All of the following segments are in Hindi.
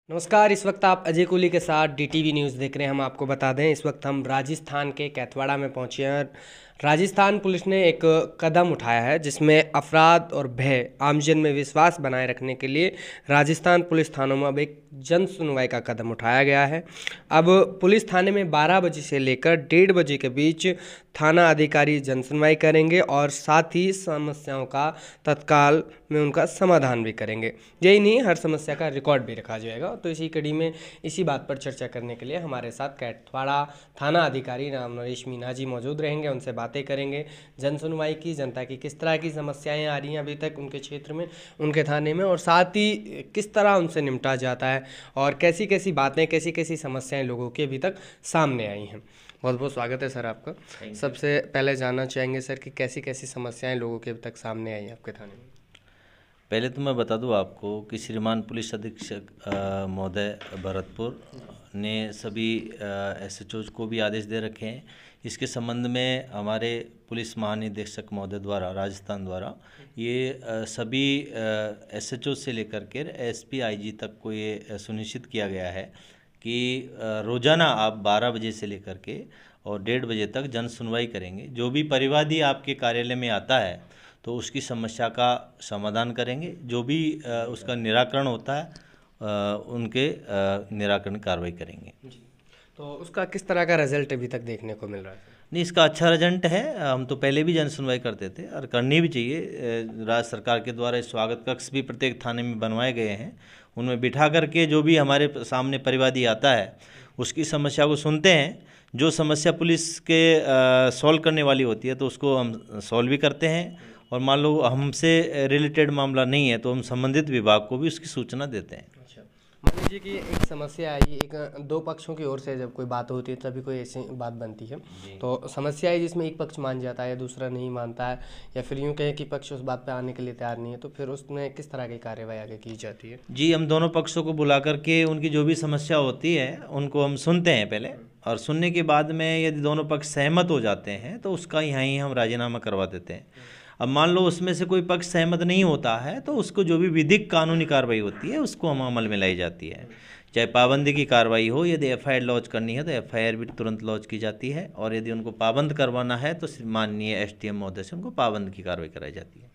नमस्कार। इस वक्त आप अजय कोहली के साथ डीटीवी न्यूज़ देख रहे हैं। हम आपको बता दें, इस वक्त हम राजस्थान के कैथवाड़ा में पहुंचे हैं। राजस्थान पुलिस ने एक कदम उठाया है जिसमें अफराद और भय आमजन में विश्वास बनाए रखने के लिए राजस्थान पुलिस थानों में अब एक जन सुनवाई का कदम उठाया गया है। अब पुलिस थाने में 12 बजे से लेकर 1:30 बजे के बीच थाना अधिकारी जन सुनवाई करेंगे और साथ ही समस्याओं का तत्काल में उनका समाधान भी करेंगे। यही नहीं, हर समस्या का रिकॉर्ड भी रखा जाएगा। तो इसी कड़ी में इसी बात पर चर्चा करने के लिए हमारे साथ कैथवाड़ा थाना अधिकारी राम नरेश मीना जी मौजूद रहेंगे। उनसे बातें करेंगे जन सुनवाई की, जनता की किस तरह की समस्याएं आ रही हैं अभी तक उनके क्षेत्र में, उनके थाने में, और साथ ही किस तरह उनसे निपटा जाता है और कैसी कैसी बातें, कैसी कैसी समस्याएं लोगों की अभी तक सामने आई हैं। बहुत बहुत स्वागत है सर आपका। सबसे पहले जानना चाहेंगे सर कि कैसी कैसी समस्याएं लोगों के अभी तक सामने आई हैं आपके थाने में। पहले तो मैं बता दूं आपको कि श्रीमान पुलिस अधीक्षक महोदय भरतपुर ने सभी एसएचओ को भी आदेश दे रखे हैं। इसके संबंध में हमारे पुलिस महानिदेशक महोदय द्वारा राजस्थान द्वारा ये सभी एसएचओ से लेकर के एसपी आईजी तक को ये सुनिश्चित किया गया है कि रोज़ाना आप 12 बजे से लेकर के और 1:30 बजे तक जन सुनवाई करेंगे। जो भी परिवादी आपके कार्यालय में आता है तो उसकी समस्या का समाधान करेंगे। जो भी उसका निराकरण होता है उनके निराकरण कार्रवाई करेंगे। तो उसका किस तरह का रिजल्ट अभी तक देखने को मिल रहा है? नहीं, इसका अच्छा रिजल्ट है। हम तो पहले भी जन सुनवाई करते थे और करनी भी चाहिए। राज्य सरकार के द्वारा स्वागत कक्ष भी प्रत्येक थाने में बनवाए गए हैं। उनमें बिठा करके जो भी हमारे सामने परिवादी आता है उसकी समस्या को सुनते हैं। जो समस्या पुलिस के सॉल्व करने वाली होती है तो उसको हम सॉल्व भी करते हैं, और मान लो हमसे रिलेटेड मामला नहीं है तो हम संबंधित विभाग को भी उसकी सूचना देते हैं। अच्छा, मान लीजिए कि एक समस्या आई, एक दो पक्षों की ओर से जब कोई बात होती है तभी कोई ऐसी बात बनती है। तो समस्या है जिसमें एक पक्ष मान जाता है, दूसरा नहीं मानता है, या फिर यूँ कहें कि पक्ष उस बात पे आने के लिए तैयार नहीं है, तो फिर उसमें किस तरह की कार्रवाई आगे की जाती है? जी, हम दोनों पक्षों को बुला करके उनकी जो भी समस्या होती है उनको हम सुनते हैं पहले, और सुनने के बाद में यदि दोनों पक्ष सहमत हो जाते हैं तो उसका यहाँ ही हम राजीनामा करवा देते हैं। अब मान लो उसमें से कोई पक्ष सहमत नहीं होता है तो उसको जो भी विधिक कानूनी कार्रवाई होती है उसको हम अमल में लाई जाती है। चाहे पाबंदी की कार्रवाई हो, यदि एफआईआर लॉन्च करनी है तो एफआईआर भी तुरंत लॉन्च की जाती है, और यदि उनको पाबंद करवाना है तो माननीय एसडीएम महोदय से उनको पाबंद की कार्रवाई कराई जाती है।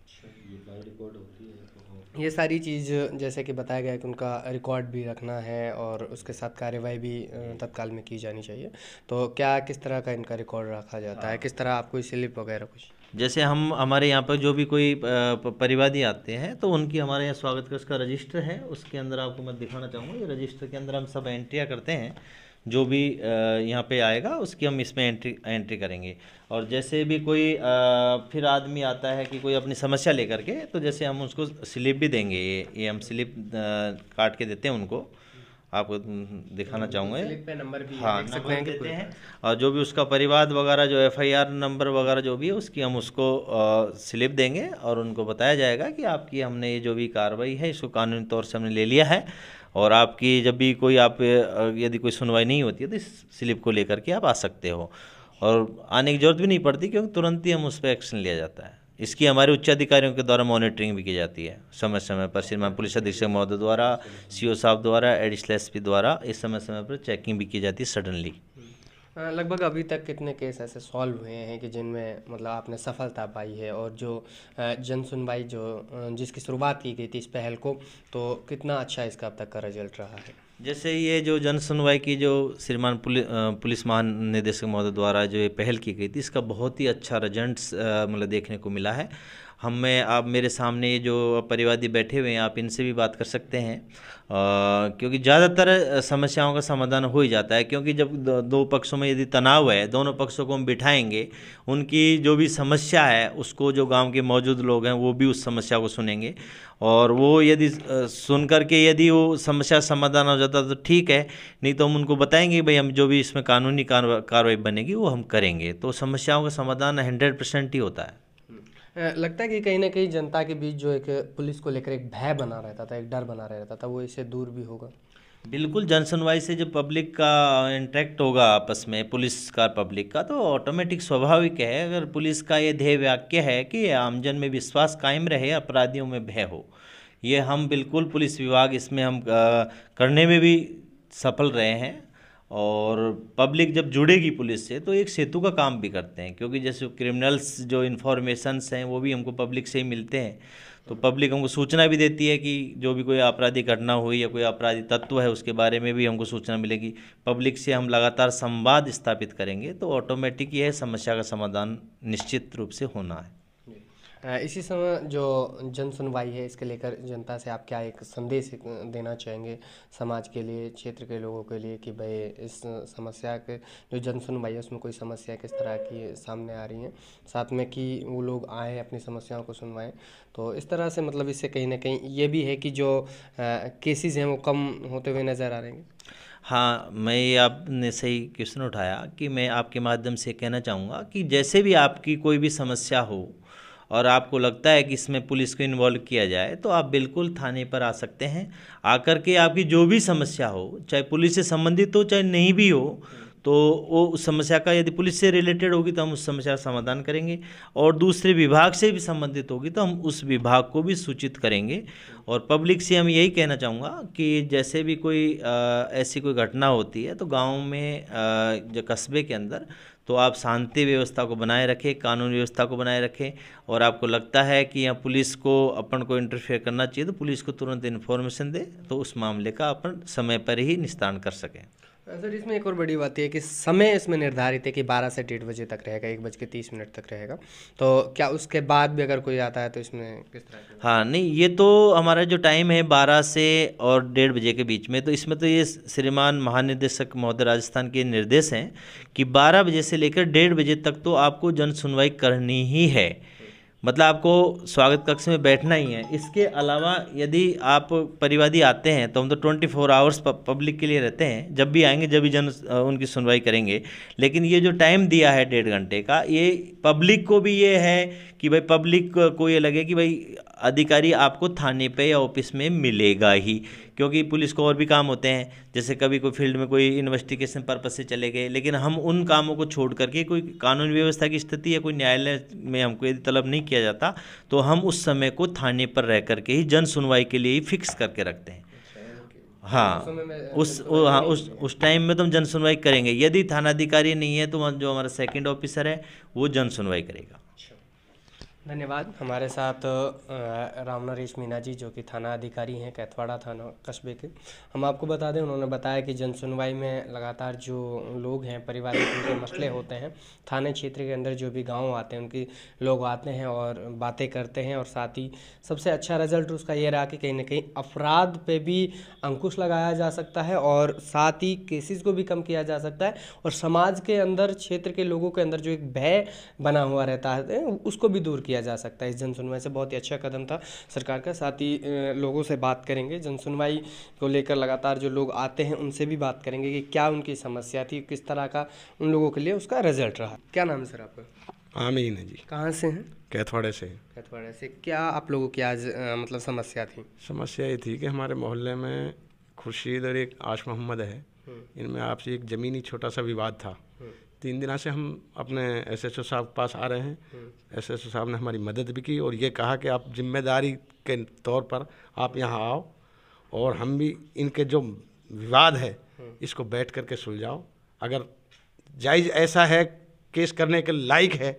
ये सारी चीज़ जैसे कि बताया गया है कि उनका रिकॉर्ड भी रखना है और उसके साथ कार्रवाई भी तत्काल में की जानी चाहिए। तो क्या किस तरह का इनका रिकॉर्ड रखा जाता है? किस तरह आपको स्लिप वगैरह कुछ? जैसे हम हमारे यहाँ पर जो भी कोई परिवादी आते हैं तो उनकी हमारे यहाँ स्वागत कक्ष का रजिस्टर है, उसके अंदर आपको मैं दिखाना चाहूँगा। ये रजिस्टर के अंदर हम सब एंट्रियाँ करते हैं। जो भी यहाँ पे आएगा उसकी हम इसमें एंट्री करेंगे। और जैसे भी कोई फिर आदमी आता है कि कोई अपनी समस्या लेकर के, तो जैसे हम उसको स्लिप भी देंगे। ये हम स्लिप काट के देते हैं उनको, आपको दिखाना चाहूँगा। स्लिप पे नंबर भी हाँ, देख सकते हैं कि देते हैं। और जो भी उसका परिवाद वगैरह, जो एफआईआर नंबर वगैरह जो भी है उसकी हम उसको स्लिप देंगे, और उनको बताया जाएगा कि आपकी हमने ये जो भी कार्रवाई है इसको कानूनी तौर से हमने ले लिया है, और आपकी जब भी कोई आप यदि कोई सुनवाई नहीं होती है तो इस स्लिप को लेकर के आप आ सकते हो, और आने की जरूरत भी नहीं पड़ती क्योंकि तुरंत ही हम उस पर एक्शन लिया जाता है। इसकी हमारे उच्च अधिकारियों के द्वारा मॉनिटरिंग भी की जाती है समय समय पर। श्रीमान पुलिस अधीक्षक महोदय द्वारा, सीओ साहब द्वारा, एडिशनल एसपी द्वारा इस समय समय पर चेकिंग भी की जाती है सडनली। लगभग अभी तक कितने केस ऐसे सॉल्व हुए हैं कि जिनमें मतलब आपने सफलता पाई है, और जो जन सुनवाई जिसकी शुरुआत की गई थी इस पहल को, तो कितना अच्छा इसका अब तक का रिजल्ट रहा है? जैसे ये जो जन सुनवाई की जो श्रीमान पुलिस महानिदेशक महोदय द्वारा जो ये पहल की गई थी, इसका बहुत ही अच्छा रिजल्ट मतलब देखने को मिला है। आप मेरे सामने ये जो परिवादी बैठे हुए हैं, आप इनसे भी बात कर सकते हैं, क्योंकि ज़्यादातर समस्याओं का समाधान हो ही जाता है। क्योंकि जब दो पक्षों में यदि तनाव है, दोनों पक्षों को हम बिठाएंगे, उनकी जो भी समस्या है उसको जो गांव के मौजूद लोग हैं वो भी उस समस्या को सुनेंगे, और वो यदि सुन करके यदि वो समस्या समाधान हो जाता तो ठीक है, नहीं तो हम उनको बताएंगे भाई हम जो भी इसमें कानूनी कार्रवाई बनेगी वो हम करेंगे। तो समस्याओं का समाधान 100% ही होता है। लगता है कि कहीं ना कहीं जनता के बीच जो एक पुलिस को लेकर एक भय बना रहता था, एक डर बना रहता था, वो इससे दूर भी होगा। बिल्कुल, जन सुनवाई से जब पब्लिक का इंटरेक्ट होगा आपस में, पुलिस का पब्लिक का, तो ऑटोमेटिक स्वाभाविक है। अगर पुलिस का ये ध्येय वाक्य है कि आमजन में विश्वास कायम रहे, अपराधियों में भय हो, ये हम बिल्कुल पुलिस विभाग इसमें हम करने में भी सफल रहे हैं। और पब्लिक जब जुड़ेगी पुलिस से तो एक सेतु का काम भी करते हैं, क्योंकि जैसे क्रिमिनल्स जो इन्फॉर्मेशंस हैं वो भी हमको पब्लिक से ही मिलते हैं, तो पब्लिक हमको सूचना भी देती है कि जो भी कोई आपराधिक घटना हुई या कोई आपराधिक तत्व है उसके बारे में भी हमको सूचना मिलेगी। पब्लिक से हम लगातार संवाद स्थापित करेंगे तो ऑटोमेटिक यह समस्या का समाधान निश्चित रूप से होना है। इसी समय जो जन सुनवाई है, इसके लेकर जनता से आप क्या एक संदेश देना चाहेंगे समाज के लिए, क्षेत्र के लोगों के लिए, कि भाई इस समस्या के जो जन सुनवाई है उसमें कोई समस्या किस तरह की सामने आ रही है, साथ में कि वो लोग आए अपनी समस्याओं को सुनवाएं। तो इस तरह से मतलब इससे कहीं ना कहीं ये भी है कि जो केसेस हैं वो कम होते हुए नज़र आ रहे हैं। हाँ, मैं ये आपने सही क्वेश्चन उठाया कि मैं आपके माध्यम से कहना चाहूँगा कि जैसे भी आपकी कोई भी समस्या हो और आपको लगता है कि इसमें पुलिस को इन्वॉल्व किया जाए तो आप बिल्कुल थाने पर आ सकते हैं। आकर के आपकी जो भी समस्या हो, चाहे पुलिस से संबंधित हो चाहे नहीं भी हो, तो वो उस समस्या का यदि पुलिस से रिलेटेड होगी तो हम उस समस्या का समाधान करेंगे, और दूसरे विभाग से भी संबंधित होगी तो हम उस विभाग को भी सूचित करेंगे। और पब्लिक से हम यही कहना चाहूँगा कि जैसे भी कोई ऐसी कोई घटना होती है तो गांव में जो कस्बे के अंदर तो आप शांति व्यवस्था को बनाए रखें, कानून व्यवस्था को बनाए रखें, और आपको लगता है कि यहाँ पुलिस को अपन को इंटरफेयर करना चाहिए तो पुलिस को तुरंत इन्फॉर्मेशन दे तो उस मामले का अपन समय पर ही निस्तारण कर सकें। सर, इसमें एक और बड़ी बात यह है कि समय इसमें निर्धारित है कि 12 से 1:30 बजे तक रहेगा, 1:30 तक रहेगा, तो क्या उसके बाद भी अगर कोई आता है तो इसमें किस तरह की? हाँ, नहीं, ये तो हमारा जो टाइम है 12 से और 1:30 बजे के बीच में, तो इसमें तो ये श्रीमान महानिदेशक महोदय राजस्थान के निर्देश हैं कि 12 बजे से लेकर 1:30 बजे तक तो आपको जन सुनवाई करनी ही है, मतलब आपको स्वागत कक्ष में बैठना ही है। इसके अलावा यदि आप परिवादी आते हैं तो हम तो 24 आवर्स पब्लिक के लिए रहते हैं, जब भी आएंगे जब भी उनकी सुनवाई करेंगे। लेकिन ये जो टाइम दिया है 1.5 घंटे का, ये पब्लिक को भी ये है कि भाई पब्लिक को ये लगे कि भाई अधिकारी आपको थाने पे या ऑफिस में मिलेगा ही, क्योंकि पुलिस को और भी काम होते हैं, जैसे कभी कोई फील्ड में कोई इन्वेस्टिगेशन पर्पस से चले गए, लेकिन हम उन कामों को छोड़ करके कोई कानून व्यवस्था की स्थिति या कोई न्यायालय में हमको यदि तलब नहीं किया जाता तो हम उस समय को थाने पर रह करके ही जन सुनवाई के लिए ही फिक्स करके रखते हैं। हाँ, उस टाइम में तो हम जन सुनवाई करेंगे। यदि थानाधिकारी नहीं है तो जो हमारा सेकंड ऑफिसर है वो जन सुनवाई करेगा। धन्यवाद। हमारे साथ राम नरेश मीना जी, जो कि थाना अधिकारी हैं कैथवाड़ा थाना कस्बे के। हम आपको बता दें, उन्होंने बताया कि जन सुनवाई में लगातार जो लोग हैं, पारिवारिक उनके मसले होते हैं, थाने क्षेत्र के अंदर जो भी गांव आते हैं उनके लोग आते हैं और बातें करते हैं, और साथ ही सबसे अच्छा रिजल्ट उसका ये रहा कि कहीं ना कहीं अपराध पे भी अंकुश लगाया जा सकता है और साथ ही केसेस को भी कम किया जा सकता है, और समाज के अंदर, क्षेत्र के लोगों के अंदर जो एक भय बना हुआ रहता है उसको भी दूर किया जा सकता है। इस जन सुनवाई से बहुत ही अच्छा कदम था सरकार का। साथ ही लोगों से बात करेंगे, जन सुनवाई को लेकर लगातार जो लोग आते हैं उनसे भी बात करेंगे कि क्या उनकी समस्या थी, किस तरह का उन लोगों के लिए उसका रिजल्ट रहा। क्या नाम है सर आपका? आमीन है जी। कहाँ से हैं? कैथवाड़े से। कैथवाड़े से। क्या आप लोगों की आज मतलब समस्या थी? समस्या ये थी कि हमारे मोहल्ले में खुर्शीद और एक आश मोहम्मद है, इनमें आपसे एक ज़मीनी छोटा सा विवाद था। 3 दिनों से हम अपने SHO साहब के पास आ रहे हैं। SHO साहब ने हमारी मदद भी की और ये कहा कि आप जिम्मेदारी के तौर पर आप यहाँ आओ और हम भी इनके जो विवाद है इसको बैठ करके सुलझाओ, अगर जायज़ ऐसा है केस करने के लायक है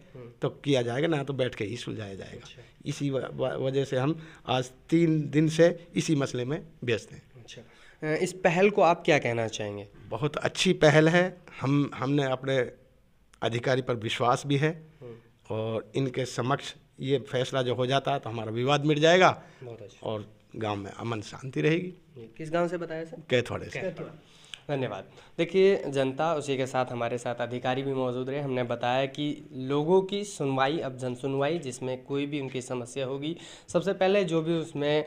तो किया जाएगा, ना तो बैठ के ही सुलझाया जाएगा। इसी वजह से हम आज 3 दिन से इसी मसले में व्यस्त हैं। अच्छा, इस पहल को आप क्या कहना चाहेंगे? बहुत अच्छी पहल है। हमने अपने अधिकारी पर विश्वास भी है और इनके समक्ष ये फैसला जो हो जाता है तो हमारा विवाद मिट जाएगा और गांव में अमन शांति रहेगी। किस गांव से बताया सर? कैथवाड़े से। धन्यवाद। देखिए, जनता, उसी के साथ हमारे साथ अधिकारी भी मौजूद रहे। हमने बताया कि लोगों की सुनवाई, अब जन सुनवाई, जिसमें कोई भी उनकी समस्या होगी, सबसे पहले जो भी उसमें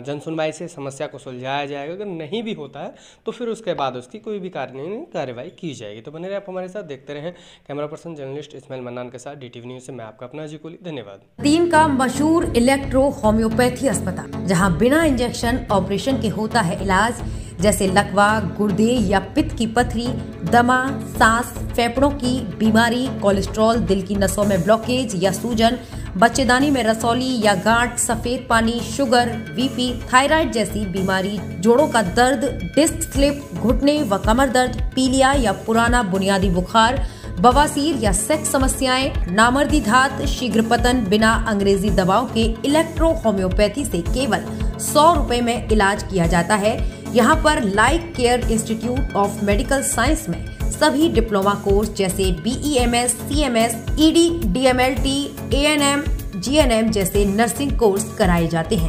जन सुनवाई से समस्या को सुलझाया जाएगा। अगर नहीं भी होता है तो फिर उसके बाद उसकी कोई भी कार्रवाई की जाएगी। तो बने रहे आप हमारे साथ, देखते रहें। Camera person journalist Ismail Mannan के साथ DTV न्यूज़ से मैं आपका अपना अजय कोहली। धन्यवाद। तीन का मशहूर इलेक्ट्रो होम्योपैथी अस्पताल, जहां बिना इंजेक्शन ऑपरेशन के होता है इलाज, जैसे लकवा, गुर्दे या पित्त की पथरी, दमा, सांस, फेफड़ों की बीमारी, कोलेस्ट्रॉल, दिल की नसों में ब्लॉकेज या सूजन, बच्चेदानी में रसौली या गांठ, सफेद पानी, शुगर, बीपी, थायराइड जैसी बीमारी, जोड़ों का दर्द, डिस्क स्लिप, घुटने व कमर दर्द, पीलिया या पुराना बुनियादी बुखार, बवासीर या सेक्स समस्याएं, नामर्दी धात, शीघ्र पतन बिना अंग्रेजी दवाओं के इलेक्ट्रो होम्योपैथी से केवल 100 रुपए में इलाज किया जाता है। यहाँ पर like care institute of medical science में सभी डिप्लोमा कोर्स जैसे BEMS, CMS, ED, DMLT, ANM, GNM जैसे नर्सिंग कोर्स कराए जाते हैं।